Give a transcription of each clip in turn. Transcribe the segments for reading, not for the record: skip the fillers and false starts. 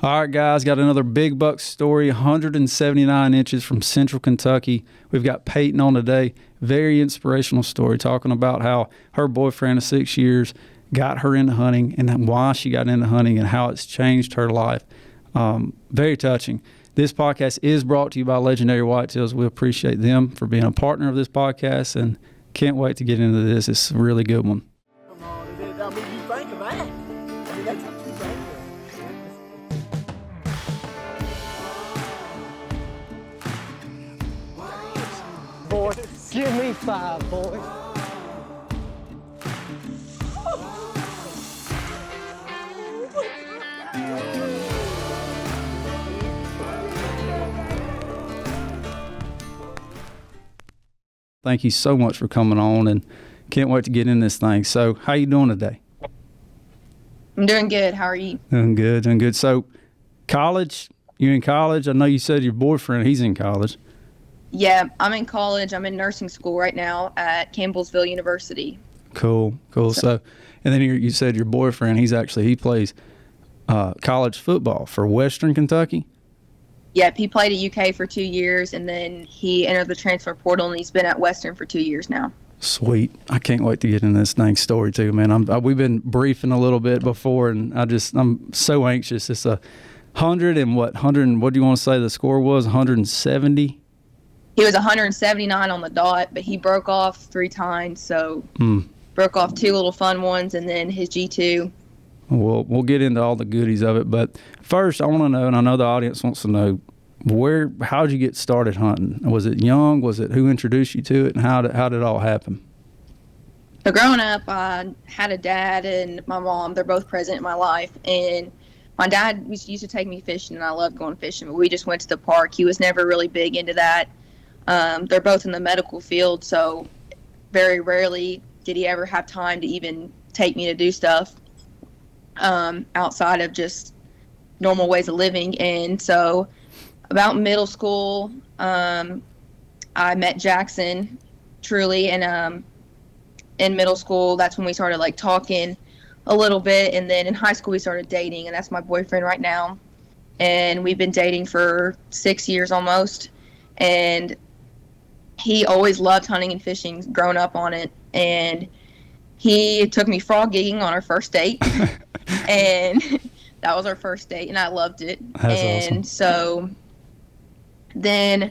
All right, guys, got another big buck story, 179 inches from Central Kentucky. We've got Peyton on today. Very inspirational story, talking about how her boyfriend of 6 years got her into hunting and why she got into hunting and how it's changed her life. Very touching. This podcast is brought to you by Legendary Whitetails. We appreciate them for being a partner of this podcast and can't wait to get into this. It's a really good one. Come on, I mean, you think of that. I mean, that's what you think of. Boy, give me 5, boy. Thank you so much for coming on and can't wait to get in this thing. So how you doing today? I'm doing good. How are you? Doing good. So college, you in college? I know you said your boyfriend, he's in college. Yeah, I'm in college. I'm in nursing school right now at Campbellsville University. Cool. So, and then you said your boyfriend, he plays college football for Western Kentucky? Yep, he played at UK for 2 years, and then he entered the transfer portal, and he's been at Western for 2 years now. Sweet. I can't wait to get in this thing story too, man. We've been briefing a little bit before, and I'm so anxious. It's 100 and what do you want to say the score was? 170? He was 179 on the dot, but he broke off 3 times, so broke off 2 little fun ones, and then his G2. We'll get into all the goodies of it, but first I want to know, and I know the audience wants to know, how'd you get started hunting? Was it young? Was it who introduced you to it, and how did it all happen? So growing up, I had a dad and my mom. They're both present in my life, and my dad used to take me fishing, and I loved going fishing, but we just went to the park. He was never really big into that. They're both in the medical field, so very rarely did he ever have time to even take me to do stuff outside of just normal ways of living. And so about middle school, I met Jackson truly, and in middle school, that's when we started like talking a little bit, and then in high school we started dating, and that's my boyfriend right now, and we've been dating for 6 years almost. And he always loved hunting and fishing, grown up on it, and he took me frog gigging on our first date. And that was our first date, and I loved it. That's awesome. And so then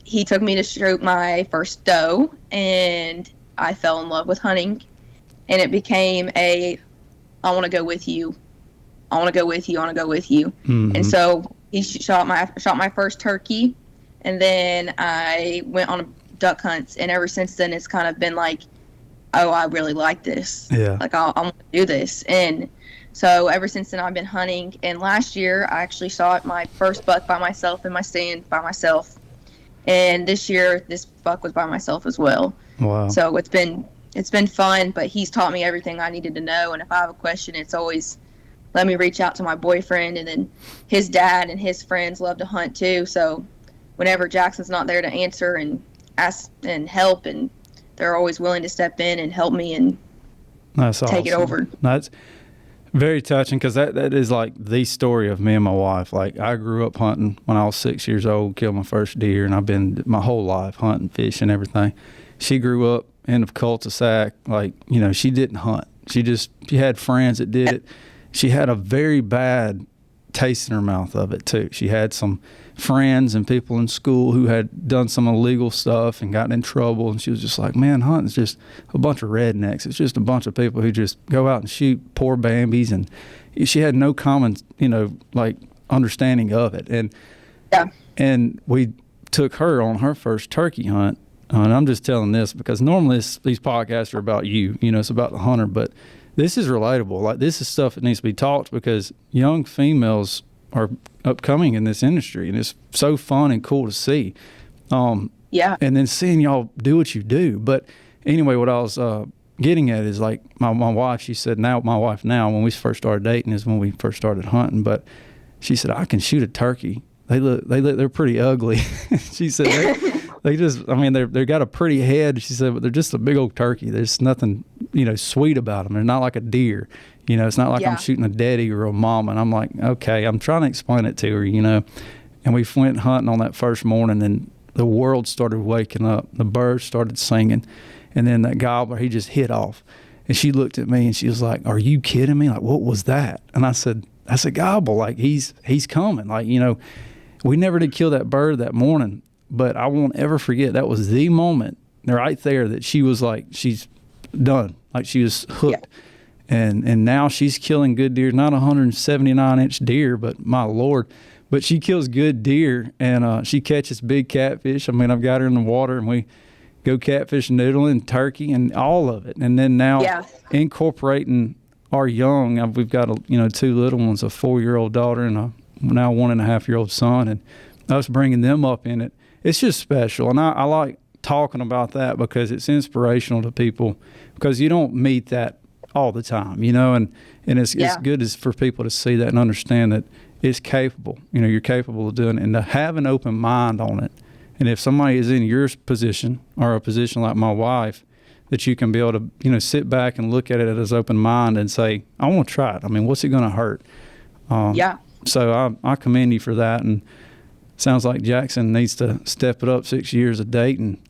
he took me to shoot my first doe, and I fell in love with hunting, and it became I want to go with you. I want to go with you. I want to go with you. Mm-hmm. And so he shot my first turkey, and then I went on duck hunts, and ever since then it's kind of been like, oh, I really like this. Yeah. Like I want to do this. And so ever since then I've been hunting, and last year I actually shot my first buck by myself in my stand by myself. And this year this buck was by myself as well. Wow. So it's been fun, but he's taught me everything I needed to know, and if I have a question, it's always let me reach out to my boyfriend, and then his dad and his friends love to hunt too. So whenever Jackson's not there to answer and ask and help, and they're always willing to step in and help me and That's take it awesome. over. That's very touching, because that is like the story of me and my wife. Like, I grew up hunting when I was 6 years old, killed my first deer, and I've been my whole life hunting, fishing, everything. She grew up in the cul-de-sac. Like, she didn't hunt. She had friends that did it. She had a very bad taste in her mouth of it too. She had some friends and people in school who had done some illegal stuff and gotten in trouble, and she was just like, man, hunting's just a bunch of rednecks. It's just a bunch of people who just go out and shoot poor Bambis, and she had no common like understanding of it. And we took her on her first turkey hunt, and I'm just telling this because normally these podcasts are about it's about the hunter, but this is relatable. Like, this is stuff that needs to be taught, because young females are upcoming in this industry, and it's so fun and cool to see. Yeah. And then seeing y'all do what you do. But anyway, what I was getting at is, like, my wife, she said, my wife now, when we first started dating is when we first started hunting, but she said, I can shoot a turkey. They're pretty ugly. She said, they just, I mean, they've got a pretty head, she said, but they're just a big old turkey. There's nothing, sweet about them. They're not like a deer. It's not like I'm shooting a daddy or a mom. And I'm like, okay, I'm trying to explain it to her, And we went hunting on that first morning, and the world started waking up. The birds started singing. And then that gobbler, he just hit off. And she looked at me and she was like, are you kidding me? Like, what was that? And I said, that's a gobble. Like, he's coming. Like, we never did kill that bird that morning, but I won't ever forget. That was the moment right there that she was like, she's done. Like, she was hooked. Yeah. And now she's killing good deer, not 179-inch deer, but my Lord. But she kills good deer, and she catches big catfish. I mean, I've got her in the water, and we go catfish noodling, turkey, and all of it. And then now incorporating our young, we've got two little ones, a 4-year-old daughter and a now 1.5-year-old son, and us bringing them up in it. It's just special, and I like talking about that because it's inspirational to people, because you don't meet that all the time, and it's good as for people to see that and understand that it's capable. You're capable of doing it, and to have an open mind on it. And if somebody is in your position or a position like my wife, that you can be able to, sit back and look at it as open mind and say, I want to try it. I mean, what's it going to hurt? So I commend you for that. And sounds like Jackson needs to step it up 6 years of dating.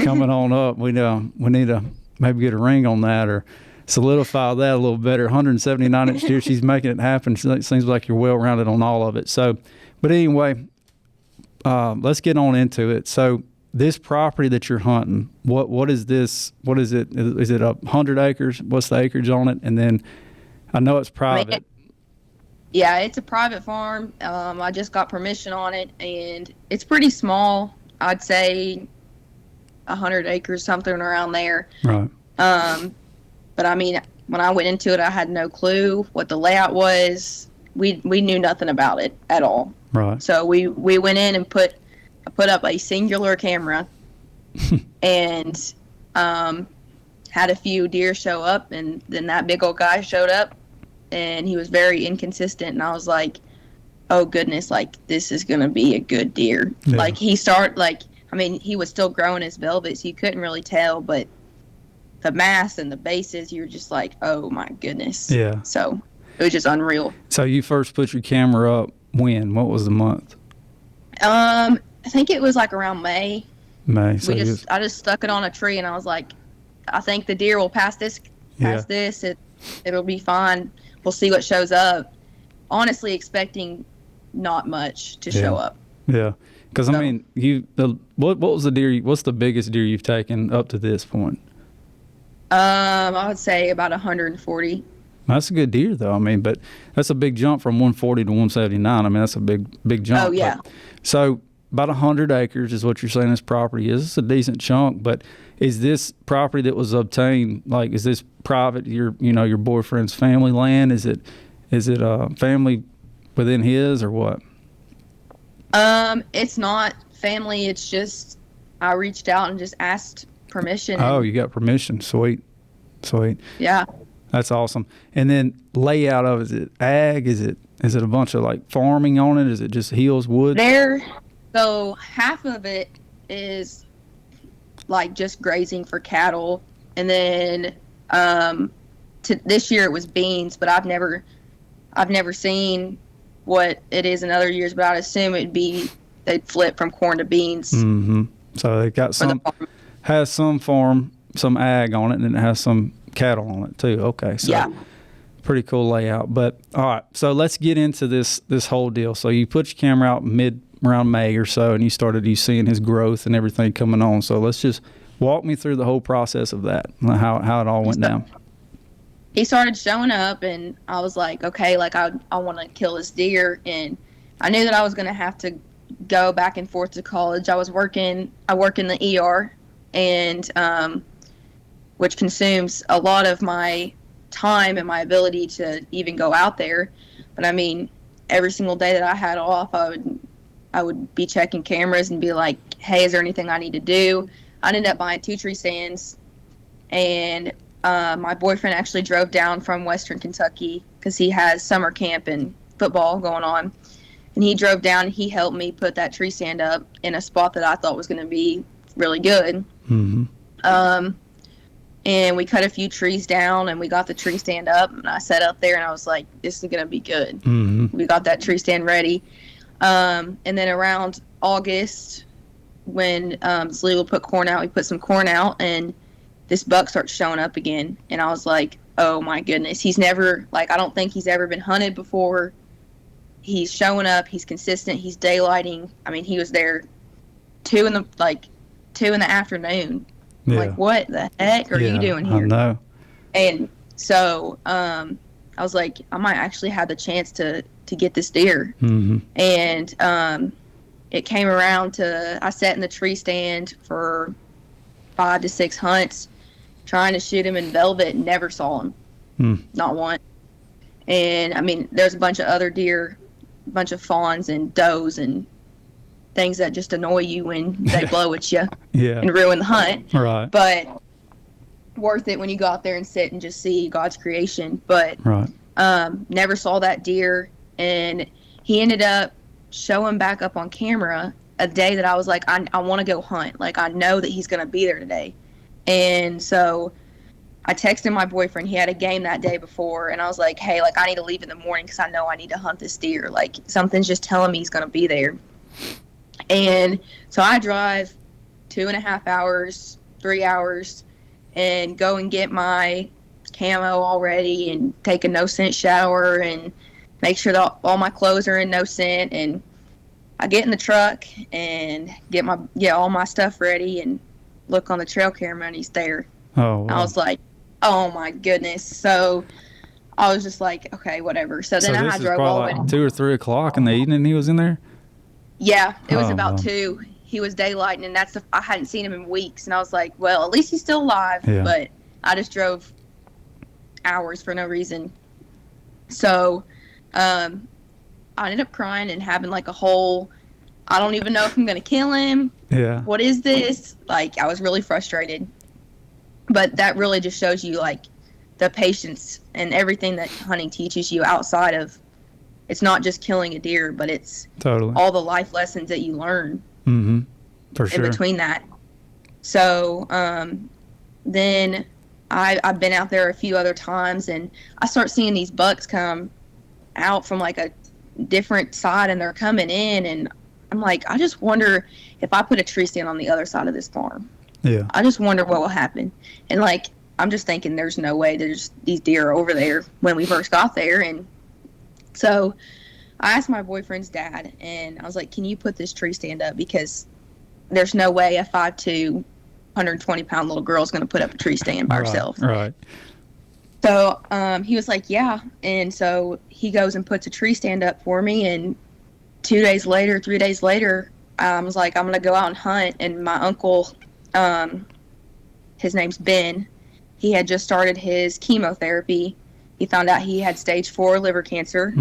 Coming on up, we need to maybe get a ring on that or solidify that a little better. 179-inch deer, she's making it happen. It seems like you're well-rounded on all of it. So, but anyway, let's get on into it. So this property that you're hunting, what is this? What is it? Is it 100 acres? What's the acreage on it? And then I know it's private. Yeah, it's a private farm. I just got permission on it, and it's pretty small. I'd say 100 acres, something around there. Right. But I mean, when I went into it, I had no clue what the layout was. We knew nothing about it at all. Right. So we went in and put up a singular camera, and had a few deer show up, and then that big old guy showed up, and he was very inconsistent, and I was like, oh goodness, like this is gonna be a good deer. Yeah. Like he was still growing his velvet, so you couldn't really tell, but the mass and the bases, you're just like, oh my goodness. Yeah. So it was just unreal. So you first put your camera up when? What was the month? I think it was like around May. May. So I just stuck it on a tree, and I was like, I think the deer will pass this. It'll be fine. We'll see what shows up. Honestly, expecting not much to show up. Yeah. Because, I mean, what was the deer? What's the biggest deer you've taken up to this point? I would say about 140. That's a good deer, though. I mean, but that's a big jump from 140 to 179. I mean, that's a big jump. Oh, yeah. So about 100 acres is what you're saying this property is. It's a decent chunk, but is this property that was obtained, like, is this private, your boyfriend's family land? Is it family within his or what? It's not family. It's just I reached out and just asked permission. Oh, you got permission. Sweet. Yeah. That's awesome. And then layout of, is it ag? Is it a bunch of like farming on it? Is it just hills, woods? So half of it is like just grazing for cattle, and then this year it was beans, but I've never seen what it is in other years, but I'd assume they'd flip from corn to beans. Mm-hmm. So they got has some farm, some ag on it, and then it has some cattle on it too. Okay, so yeah. Pretty cool layout. But all right, so let's get into this whole deal. So you put your camera out around May or so, and you seeing his growth and everything coming on. So let's just walk me through the whole process of that, how it all went down. He started showing up, and I was like, okay, like I want to kill this deer, and I knew that I was going to have to go back and forth to college. I work in the ER, and which consumes a lot of my time and my ability to even go out there. But I mean, every single day that I had off, I would be checking cameras and be like, hey, is there anything I need to do? I ended up buying 2 tree stands, and my boyfriend actually drove down from Western Kentucky because he has summer camp and football going on. And he drove down and he helped me put that tree stand up in a spot that I thought was going to be really good. Mm-hmm. And we cut a few trees down and we got the tree stand up. And I sat up there and I was like, this is going to be good. Mm-hmm. We got that tree stand ready. And then around August, when it's legal to put corn out, we put some corn out and this buck starts showing up again. And I was like, oh my goodness. He's never, like, I don't think he's ever been hunted before. He's showing up. He's consistent. He's daylighting. I mean, he was there 2 in the afternoon. Yeah. Like, what the heck are you doing here? I know. And so I was like, I might actually have the chance to get this deer. Mm-hmm. And it came around to, I sat in the tree stand for 5 to 6 hunts trying to shoot him in velvet and never saw him. Not one. And I mean, there's a bunch of other deer, a bunch of fawns and does and things that just annoy you when they blow at you and ruin the hunt. Right. But worth it when you go out there and sit and just see God's creation. But never saw that deer. And he ended up showing back up on camera a day that I was like, I want to go hunt. Like, I know that he's going to be there today. And so I texted my boyfriend. He had a game that day before. And I was like, hey, like, I need to leave in the morning because I know I need to hunt this deer. Like, something's just telling me he's going to be there. And so I drive 2.5 hours, 3 hours, and go and get my camo all ready and take a no scent shower and make sure that all my clothes are in no scent. And I get in the truck and get all my stuff ready and look on the trail camera and he's there. Oh, wow. I was like, oh my goodness. So I was just like, okay, whatever. So then I drove all the way. Like 2 or 3 o'clock in the evening he was in there? Yeah, it was about 2. He was daylighting, and I hadn't seen him in weeks. And I was like, well, at least he's still alive. Yeah. But I just drove hours for no reason. So I ended up crying and having like a whole, I don't even know if I'm going to kill him. Yeah. What is this? Like, I was really frustrated. But that really just shows you, like, the patience and everything that hunting teaches you outside of, it's not just killing a deer, but it's all the life lessons that you learn for sure. in between that. So then I've been out there a few other times, and I start seeing these bucks come out from like a different side, and they're coming in, and I'm like, I just wonder if I put a tree stand on the other side of this farm. Yeah. I just wonder what will happen. And like, I'm just thinking there's no way there's these deer are over there when we first got there. And so I asked my boyfriend's dad, and I was like, can you put this tree stand up? Because there's no way a 5'2", 120-pound little girl is going to put up a tree stand by herself. Right. So he was like, yeah. And so he goes and puts a tree stand up for me. And 3 days later, I was like, I'm going to go out and hunt. And my uncle, his name's Ben, he had just started his chemotherapy. He found out he had stage 4 liver cancer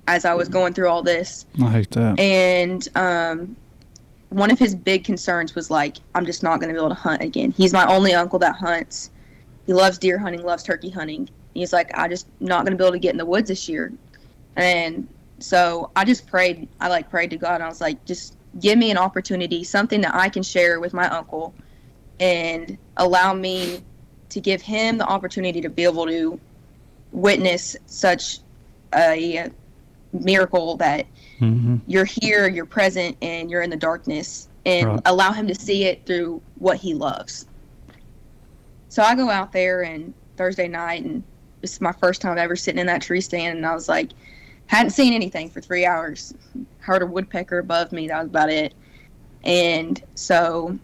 as I was going through all this. I hate that. And one of his big concerns was like, I'm just not going to be able to hunt again. He's my only uncle that hunts. He loves deer hunting, loves turkey hunting. He's like, I just not going to be able to get in the woods this year. And so I just prayed. I prayed to God, and I was like, just give me an opportunity, something that I can share with my uncle and allow me to give him the opportunity to be able to witness such a miracle that you're here, you're present, and you're in the darkness, and allow him to see it through what he loves. So I go out there and Thursday night, and this is my first time ever sitting in that tree stand, and I was like, hadn't seen anything for 3 hours. Heard a woodpecker above me. That was about it. And so,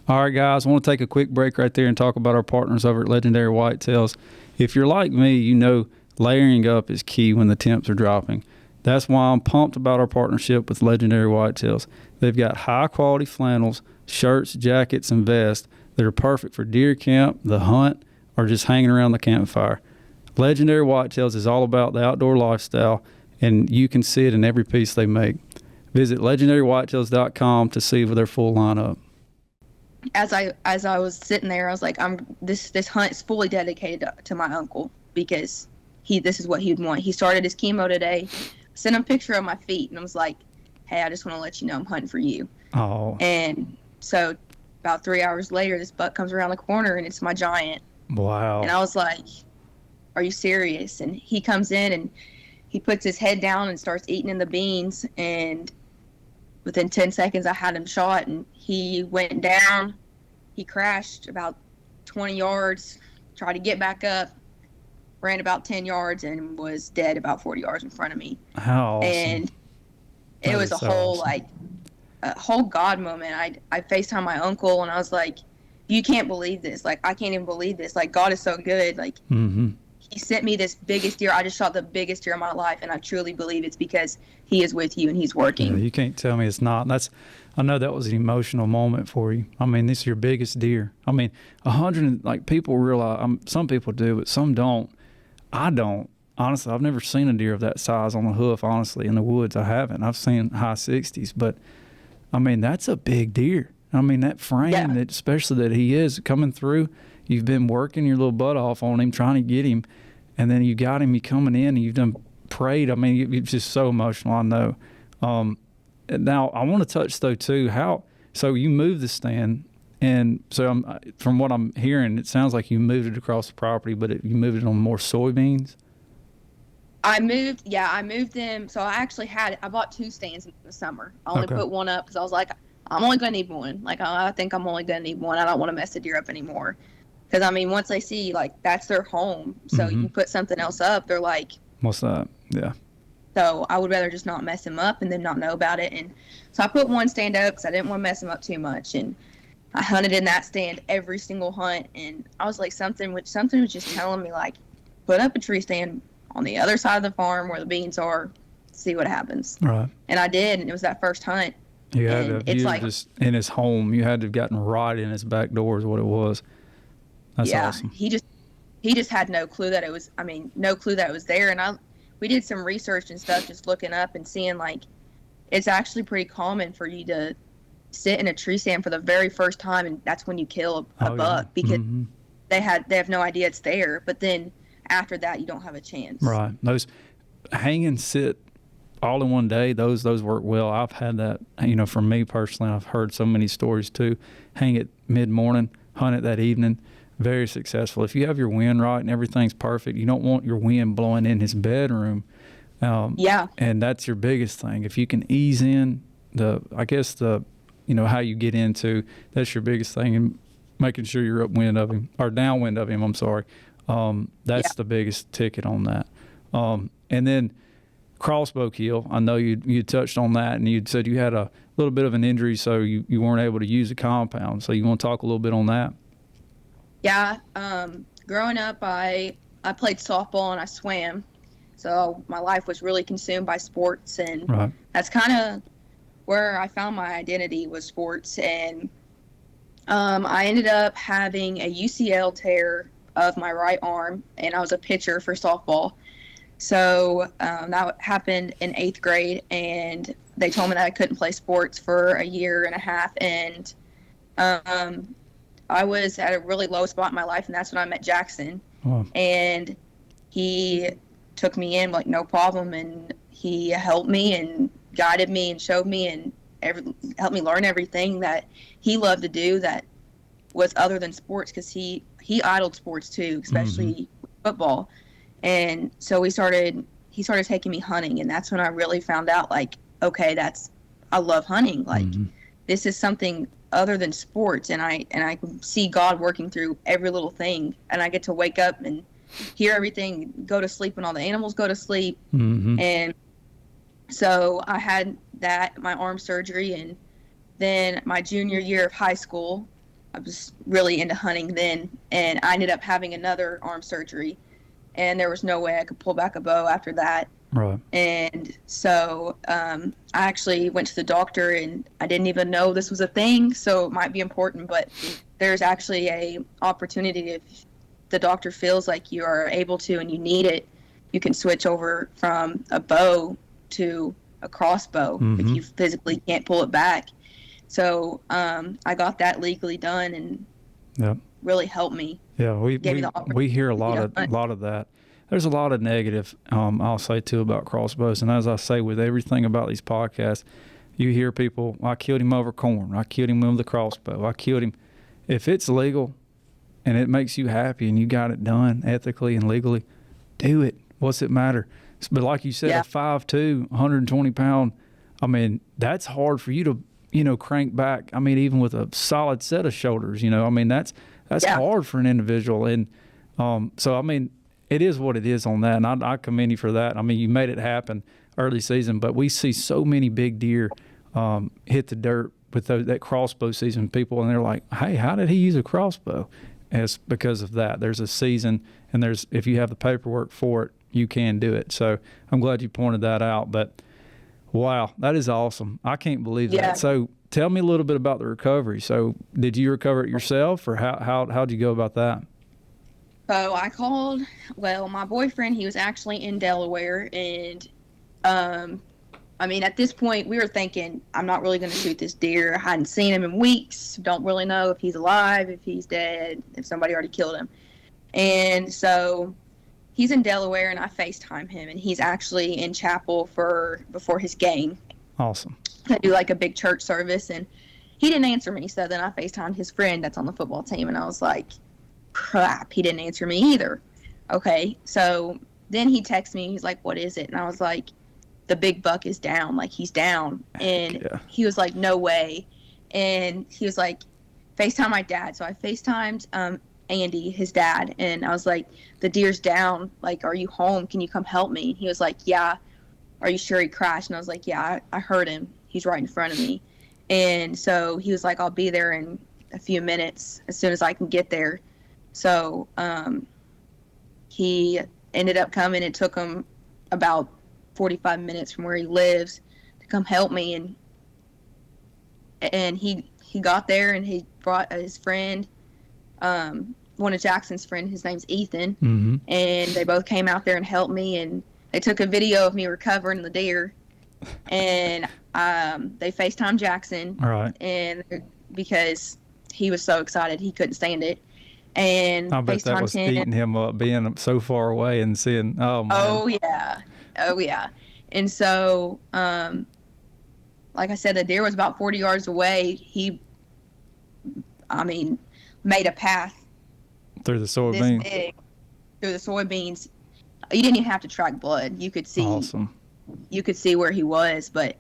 all right, guys, I want to take a quick break right there and talk about our partners over at Legendary Whitetails. If you're like me, you know layering up is key when the temps are dropping. That's why I'm pumped about our partnership with Legendary Whitetails. They've got high-quality flannels, shirts, jackets, and vests that are perfect for deer camp, the hunt, or just hanging around the campfire. Legendary Whitetails is all about the outdoor lifestyle, and you can see it in every piece they make. Visit legendarywhitetails.com to see their full lineup. As I was sitting there, I was like, this hunt is fully dedicated to my uncle, because this is what he'd want. He started his chemo today. sent him a picture of my feet, and I was like, hey, I just want to let you know I'm hunting for you. Oh. And so about 3 hours later, this buck comes around the corner, and it's my giant. Wow. And I was like, are you serious? And he comes in, and he puts his head down and starts eating in the beans, and within 10 seconds, I had him shot, and he went down. He crashed about 20 yards, tried to get back up, ran about 10 yards, and was dead about 40 yards in front of me. How awesome. And it was a whole, a whole God moment. I FaceTimed my uncle, and I was like, you can't believe this. Like, I can't even believe this. Like, God is so good. Like, he sent me this biggest deer. I just shot the biggest deer of my life, and I truly believe it's because he is with you and he's working. Yeah, you can't tell me it's not. I know that was an emotional moment for you. I mean, this is your biggest deer. I mean, 100, like, people realize, some people do, but some don't. I don't. Honestly, I've never seen a deer of that size on the hoof, honestly, in the woods. I haven't. I've seen high 60s, but, I mean, that's a big deer. I mean, that frame, that, especially that he is coming through, you've been working your little butt off on him, trying to get him, and then you got him, you coming in, and you've done prayed. I mean, it's just so emotional, I know. Now, I want to touch, though, too, so you moved the stand, and so from what I'm hearing, it sounds like you moved it across the property, but you moved it on more soybeans? I moved them. So I bought 2 stands in the summer. I only put one up because I was like, I'm only going to need one. Like, I think I'm only going to need one. I don't want to mess the deer up anymore. Because, I mean, once they see, like, that's their home. So you put something else up, they're like, what's that? Yeah. So I would rather just not mess them up and then not know about it. And so I put one stand up because I didn't want to mess them up too much. And I hunted in that stand every single hunt. And I was like, something was just telling me, like, put up a tree stand on the other side of the farm where the beans are, see what happens. Right. And I did, and it was that first hunt. You had to, just in his home, you had to have gotten right in his back door is what it was. That's awesome. He just had no clue that it was, no clue that it was there. And we did some research and stuff, just looking up and seeing, like, it's actually pretty common for you to sit in a tree stand for the very first time, and that's when you kill a buck because they have no idea it's there. But then after that, you don't have a chance. Right. Those hang and sit all in one day, those work well. I've had that, for me personally, I've heard so many stories too. Hang it mid-morning, hunt it that evening, very successful. If you have your wind right and everything's perfect, you don't want your wind blowing in his bedroom. And that's your biggest thing. If you can ease in how you get into, that's your biggest thing, and making sure you're upwind of him, or downwind of him, I'm sorry. That's the biggest ticket on that. And then crossbow kill, I know you touched on that, and you said you had a little bit of an injury, so you weren't able to use a compound. So you want to talk a little bit on that? Yeah. Growing up, I played softball and I swam. So my life was really consumed by sports, and that's kind of where I found my identity, was sports. And I ended up having a UCL tear of my right arm, and I was a pitcher for softball. So that happened in 8th grade, and they told me that I couldn't play sports for a year and a half. And I was at a really low spot in my life, and that's when I met Jackson. Wow. And he took me in like no problem, and he helped me and guided me and showed me and helped me learn everything that he loved to do that was other than sports, because he idled sports too, especially football. And so he started taking me hunting, and that's when I really found out, like, okay, I love hunting. Like, this is something other than sports, and I can see God working through every little thing, and I get to wake up and hear everything, go to sleep when all the animals go to sleep. And so I had my arm surgery, and then my junior year of high school, I was really into hunting then, and I ended up having another arm surgery, and there was no way I could pull back a bow after that. Right. And so I actually went to the doctor, and I didn't even know this was a thing, so it might be important, but there's actually a opportunity, if the doctor feels like you are able to and you need it, you can switch over from a bow to a crossbow if you physically can't pull it back. So I got that legally done, and really helped me. Yeah, we hear a lot of that. there's a lot of negative, I'll say too, about crossbows. And as I say with everything about these podcasts, you hear people, I killed him over corn. I killed him with the crossbow. I killed him. If it's legal and it makes you happy and you got it done ethically and legally, do it. What's it matter? But like you said, a 5'2", 120-pound, I mean, that's hard for you to, crank back. I mean, even with a solid set of shoulders, I mean, that's hard for an individual. And so, I mean, it is what it is on that. And I commend you for that. I mean, you made it happen early season, but we see so many big deer hit the dirt with that crossbow season people, and they're like, hey, how did he use a crossbow? And it's because of that. There's a season, and if you have the paperwork for it, you can do it. So I'm glad you pointed that out. But wow, that is awesome. I can't believe that. So tell me a little bit about the recovery. So did you recover it yourself, or how'd you go about that? So I called, my boyfriend, he was actually in Delaware, and I mean, at this point, we were thinking, I'm not really going to shoot this deer. I hadn't seen him in weeks. Don't really know if he's alive, if he's dead, if somebody already killed him. And so he's in Delaware, and I FaceTime him, and he's actually in chapel before his game. Awesome. They do like a big church service, and he didn't answer me. So then I FaceTimed his friend that's on the football team, and I was like, crap, he didn't answer me either. Okay, so then he texts me. He's like, what is it? And I was like, the big buck is down. Like, he's down. And he was like, no way. And he was like, FaceTime my dad. So I FaceTimed Andy, his dad, and I was like, the deer's down. Like, are you home? Can you come help me? And he was like, yeah. Are you sure he crashed? And I was like, yeah, I heard him. He's right in front of me. And so he was like, I'll be there in a few minutes as soon as I can get there. So he ended up coming. It took him about 45 minutes from where he lives to come help me. And he got there, and he brought his friend, one of Jackson's friends. His name's Ethan. Mm-hmm. And they both came out there and helped me, and they took a video of me recovering the deer, and they FaceTimed Jackson. All right. And because he was so excited, he couldn't stand it. And I bet that was eating him up, being so far away and seeing, oh, man. Oh, yeah. And so, like I said, the deer was about 40 yards away. He, made a path. Through the soybeans? This big, through the soybeans. You didn't even have to track blood. You could see. Awesome. You could see where he was. But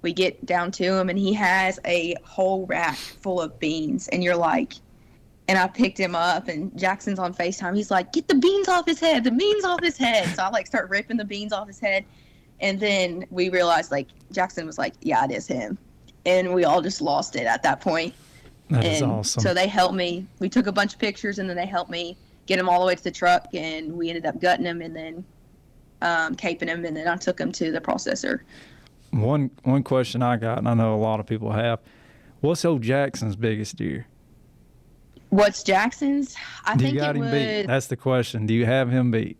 we get down to him, and he has a whole rack full of beans. And you're like, and I picked him up, and Jackson's on FaceTime. He's like, get the beans off his head, the beans off his head. So I start ripping the beans off his head. And then we realized Jackson was like, yeah, it is him. And we all just lost it at that point. That is awesome. So they helped me. We took a bunch of pictures, and then they helped me get him all the way to the truck, and we ended up gutting him and then caping him, and then I took him to the processor. One question I got, and I know a lot of people have, what's old Jackson's biggest deer? What's Jackson's? I think you got him beat? That's the question. Do you have him beat?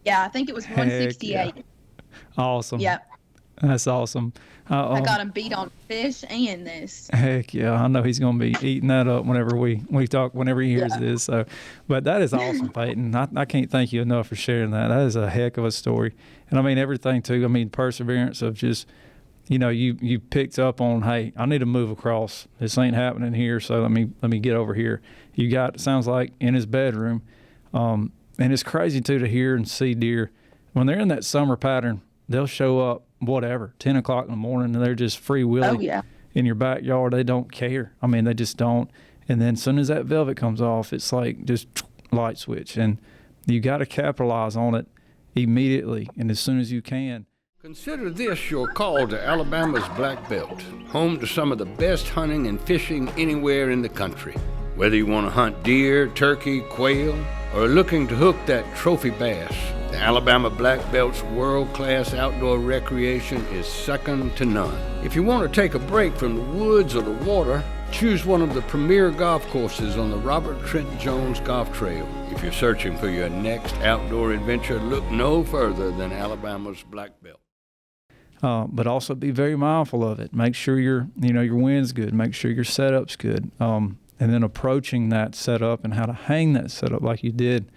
Yeah, I think it was 168. Yeah. Awesome. Yep. That's awesome. I got him beat on fish and this. Heck yeah. I know he's going to be eating that up whenever we talk, whenever he hears this. So, but that is awesome, Peyton. I can't thank you enough for sharing that. That is a heck of a story. And everything too. Perseverance of just, you picked up on, hey, I need to move across. This ain't happening here. So let me get over here. You got, sounds like, in his bedroom. And it's crazy too to hear and see deer when they're in that summer pattern. They'll show up, 10 o'clock in the morning, and they're just free willy in your backyard. They don't care. They just don't. And then as soon as that velvet comes off, it's like just light switch. And you got to capitalize on it immediately and as soon as you can. Consider this your call to Alabama's Black Belt, home to some of the best hunting and fishing anywhere in the country. Whether you want to hunt deer, turkey, quail, or are looking to hook that trophy bass, the Alabama Black Belt's world-class outdoor recreation is second to none. If you want to take a break from the woods or the water, choose one of the premier golf courses on the Robert Trent Jones Golf Trail. If you're searching for your next outdoor adventure, look no further than Alabama's Black Belt. But also be very mindful of it. Make sure your wind's good. Make sure your setup's good. And then approaching that setup and how to hang that setup like you did.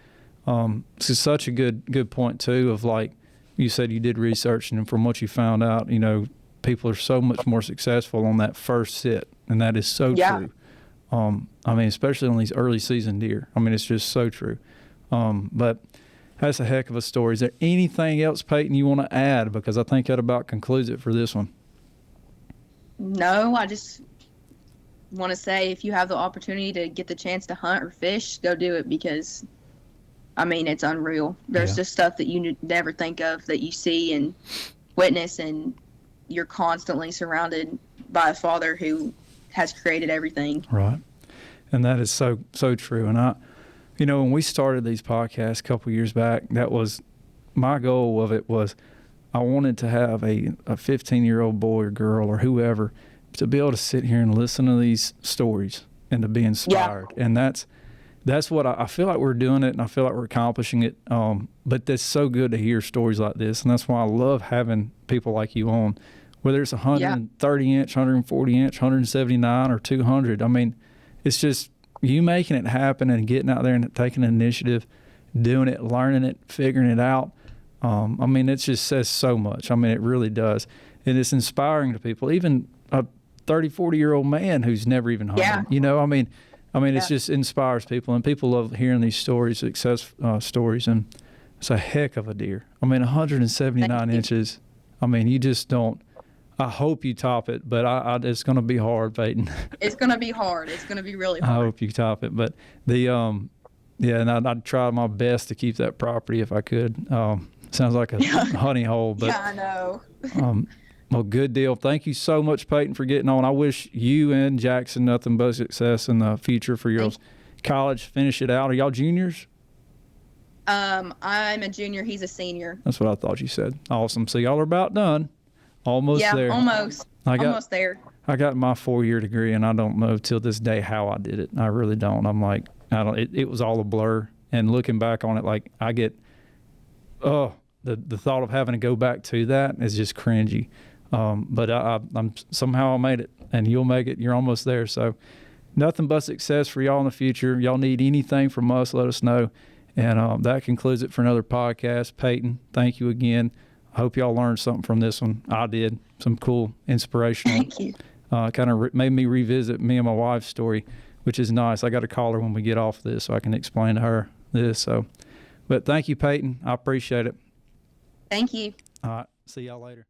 This is such a good point too. Of like you said, you did research, and from what you found out, you know, people are so much more successful on that first sit, and that is so true. I mean, especially on these early season deer. I mean, it's just so true. But that's a heck of a story. Is there anything else, Peyton, you want to add? Because I think that about concludes it for this one. No, I just want to say if you have the opportunity to get the chance to hunt or fish, go do it, because, I mean, it's unreal. There's just stuff that you never think of that you see and witness, and you're constantly surrounded by a father who has created everything. Right. And that is so true. And you know, when we started these podcasts a couple years back, that was my goal of it was I wanted to have a 15-year-old boy or girl or whoever to be able to sit here and listen to these stories and to be inspired. Yeah. And that's what I feel like we're doing it, and I feel like we're accomplishing it. But that's so good to hear stories like this. And that's why I love having people like you on, whether it's 130 inch, 140 inch, 179 or 200. I mean, it's just you making it happen and getting out there and taking an initiative, doing it, learning it, figuring it out. I mean, it just says so much. I mean, it really does. And it's inspiring to people, even a 30, 40-year-old man who's never even hunted. Yeah. You know, I mean, it just inspires people, and people love hearing these stories, success stories, and it's a heck of a deer. I mean, 179 inches. I mean, you just don't. I hope you top it, but it's going to be hard, Peyton. It's going to be hard. It's going to be really hard. I hope you top it. But and I'd try my best to keep that property if I could. Sounds like a honey hole. But, yeah, I know. Well, good deal. Thank you so much, Peyton, for getting on. I wish you and Jackson nothing but success in the future for your college. Finish it out. Are y'all juniors? I'm a junior. He's a senior. That's what I thought you said. Awesome. So y'all are about done. Almost there. Yeah, almost. Almost there. I got my 4-year degree, and I don't know till this day how I did it. I really don't. I'm like, it was all a blur. And looking back on it, like I get, the thought of having to go back to that is just cringy. But I'm somehow I made it, and you'll make it. You're almost there. So nothing but success for y'all in the future. Y'all need anything from us, let us know. And that concludes it for another podcast. Peyton, thank you again. I hope y'all learned something from this one. I did. Some cool, inspirational. Thank you. Kind of made me revisit me and my wife's story, which is nice. I got to call her when we get off this so I can explain to her this. So, but thank you, Peyton. I appreciate it. Thank you. All right. See y'all later.